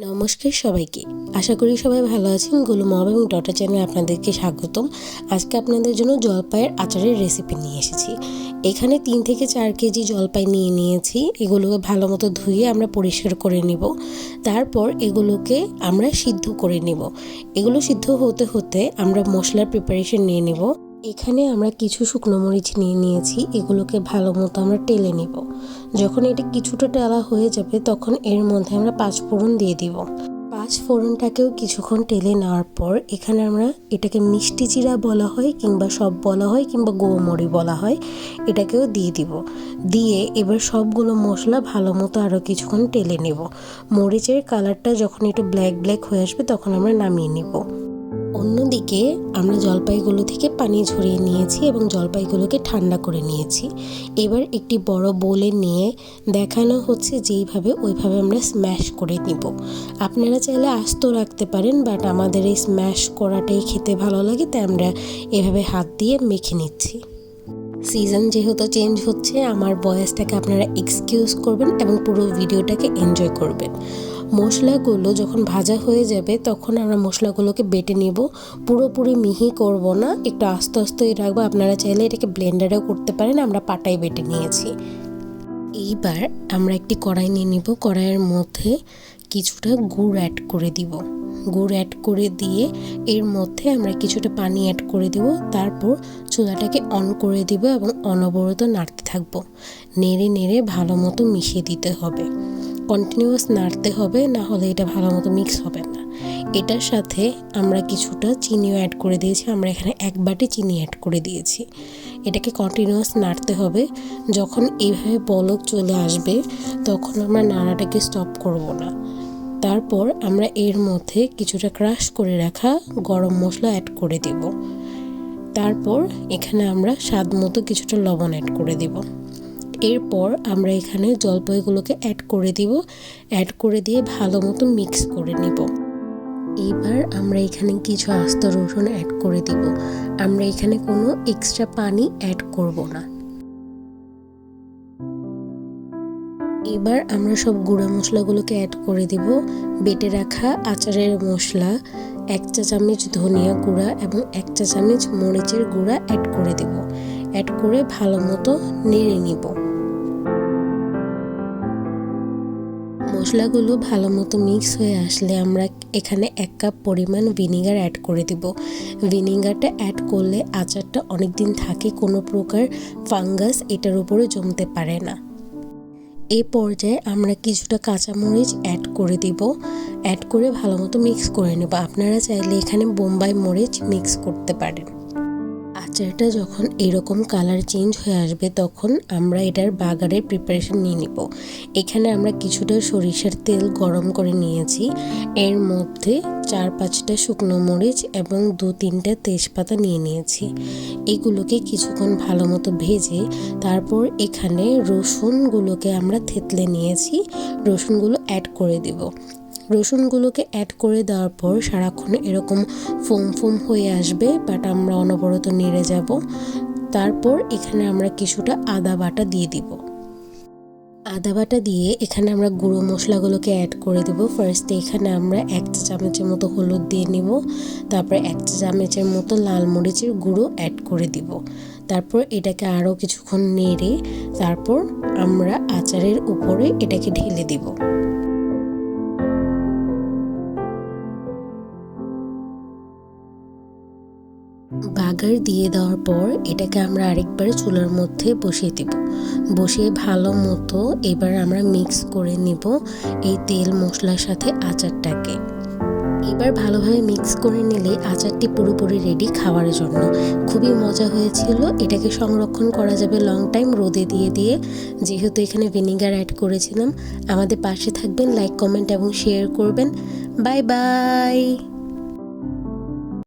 নমস্কার সবাইকে, আশা করি সবাই ভালো আছেন। গুলু মম এবং ডটার চ্যানেলে আপনাদেরকে স্বাগতম। আজকে আপনাদের জন্য জলপাইয়ের আচারের রেসিপি নিয়ে এসেছি। এখানে 3 থেকে 4 কেজি জলপাই নিয়েছি। এগুলোকে ভালো মতো ধুয়ে আমরা পরিষ্কার করে নিব। তারপর এগুলোকে আমরা সিদ্ধ করে নিব। এগুলো সিদ্ধ হতে হতে আমরা মশলার প্রিপারেশন নিয়ে নিব। এখানে আমরা কিছু শুকনো মরিচ নিয়েছি। এগুলোকে ভালো মতো আমরা টেলে নিব। যখন এটা কিছুটা টেলা হয়ে যাবে তখন এর মধ্যে আমরা 5 ফোড়ন দিয়ে দিব। 5 ফোড়নটাকেও কিছুক্ষণ টেলে নেওয়ার পর এখানে আমরা এটাকে মিষ্টি জিরা বলা হয় কিংবা সব বলা হয় কিংবা গোমরি বলা হয়, এটাকেও দিয়ে দিব। দিয়ে এবার সবগুলো মশলা ভালো মতো আরও কিছুক্ষণ টেলে নেব। মরিচের কালারটা যখন একটু ব্ল্যাক হয়ে আসবে তখন আমরা নামিয়ে নিব। অন্যদিকে আমরা জলপাইগুলো থেকে পানি ঝরিয়ে নিয়েছি এবং জলপাইগুলোকে ঠান্ডা করে নিয়েছি। এবার একটি বড় বোলে নিয়ে দেখানো হচ্ছে যেইভাবে ওইভাবে আমরা স্ম্যাশ করে নিব। আপনারা চাইলে আস্ত রাখতে পারেন, বাট আমাদের এই স্ম্যাশ করাটাই খেতে ভালো লাগে, তাই আমরা এভাবে হাত দিয়ে মেখে নিচ্ছি। সিজন যেহেতু চেঞ্জ হচ্ছে, আমার ভয়েসটাকে আপনারা এক্সকিউজ করবেন এবং পুরো ভিডিওটাকে এনজয় করবেন। মশলাগুলো যখন ভাজা হয়ে যাবে তখন আমরা মশলাগুলোকে বেটে নেব। পুরোপুরি মিহি করব না, একটু আস্তে আস্তেই রাখবো। আপনারা চাইলে এটাকে ব্লেন্ডারেও করতে পারেন, আমরা পাটায় বেটে নিয়েছি। এইবার আমরা একটি কড়াই নিয়ে নিব। কড়াইয়ের মধ্যে কিছুটা গুড় অ্যাড করে দিব। গুড় অ্যাড করে দিয়ে এর মধ্যে আমরা কিছুটা পানি অ্যাড করে দিব। তারপর চুলাটাকে অন করে দিব এবং অনবরত নাড়তে থাকবো। নেড়ে ভালো মতো মিশিয়ে দিতে হবে। কন্টিনিউয়াস নাড়তে হবে, না হলে এটা ভালো মতো মিক্স হবে না। এটার সাথে আমরা কিছুটা চিনিও অ্যাড করে দিয়েছি। আমরা এখানে 1 বাটি চিনি অ্যাড করে দিয়েছি। এটাকে কন্টিনিউয়াস নাড়তে হবে। যখন এইভাবে বলক চলে আসবে তখন আমরা নাড়াটাকে স্টপ করব না। তারপর আমরা এর মধ্যে কিছুটা ক্রাশ করে রাখা গরম মশলা অ্যাড করে দেব। তারপর এখানে আমরা স্বাদ মতো কিছুটা লবণ অ্যাড করে দেব। এরপর আমরা এখানে জলপাইগুলোকে অ্যাড করে দিব। অ্যাড করে দিয়ে ভালো মতো মিক্স করে নিব। এবার আমরা এখানে কিছু আস্ত রসুন অ্যাড করে দিব। আমরা এখানে কোনো এক্সট্রা পানি অ্যাড করব না। এবার আমরা সব গুঁড়া মশলাগুলোকে অ্যাড করে দিব। বেটে রাখা আচারের মশলা, 1 চা চামচ ধনিয়া গুঁড়া এবং 1 চা চামচ মরিচের গুঁড়া অ্যাড করে দেব। অ্যাড করে ভালো মতো নেড়ে নিব। মশলাগুলো ভালো মতো মিক্স হয়ে আসলে আমরা এখানে 1 কাপ পরিমাণ ভিনিগার অ্যাড করে দিব। ভিনিগারটা অ্যাড করলে আচারটা অনেক দিন থাকে, কোনো প্রকার ফাঙ্গাস এটার উপরে জমতে পারে না। এই পর্যায়ে আমরা কিছুটা কাঁচামরিচ অ্যাড করে দিব। অ্যাড করে ভালো মতো মিক্স করে নেব। আপনারা চাইলে এখানে বোম্বাই মরিচ মিক্স করতে পারেন। আচারটা যখন এরকম কালার চেঞ্জ হয়ে আসবে তখন আমরা এটার বাগারের প্রিপারেশন নিয়ে নিব। এখানে আমরা কিছুটা সরিষার তেল গরম করে নিয়েছি। এর মধ্যে 4-5টা শুকনো মরিচ এবং 2-3টা তেজপাতা নিয়েছি। এগুলোকে কিছুক্ষণ ভালো মতো ভেজে তারপর এখানে রসুনগুলোকে আমরা থেতলে নিয়েছি। রসুনগুলো অ্যাড করে দেব। রসুনগুলোকে অ্যাড করে দেওয়ার পর সারাক্ষণ এরকম ফোম হয়ে আসবে, বাট আমরা অনবরত নেড়ে যাব। তারপর এখানে আমরা কিছুটা আদা বাটা দিয়ে দিব। আদা বাটা দিয়ে এখানে আমরা গুঁড়ো মশলাগুলোকে অ্যাড করে দেব। ফার্স্টে এখানে আমরা 1 চা চামচের মতো হলুদ দিয়ে নিব। তারপর 1 চা চামচের মতো লাল মরিচের গুঁড়ো অ্যাড করে দিব। তারপর এটাকে আরও কিছুক্ষণ নেড়ে তারপর আমরা আচারের উপরে এটাকে ঢেলে দিব। বাগার দিয়ে দেওয়ার পর এটাকে আমরা আরেকবার চুলার মধ্যে বসিয়ে দেব। বসিয়ে ভালো মতো এবার আমরা মিক্স করে নিব এই তেল মশলার সাথে আচারটাকে। এবার ভালোভাবে মিক্স করে নিলে আচারটি পুরোপুরি রেডি খাওয়ার জন্য। খুবই মজা হয়েছিল। এটাকে সংরক্ষণ করা যাবে লং টাইম রোদে দিয়ে। যেহেতু এখানে ভিনিগার অ্যাড করেছিলাম। আমাদের পাশে থাকবেন, লাইক, কমেন্ট এবং শেয়ার করবেন। Bye bye.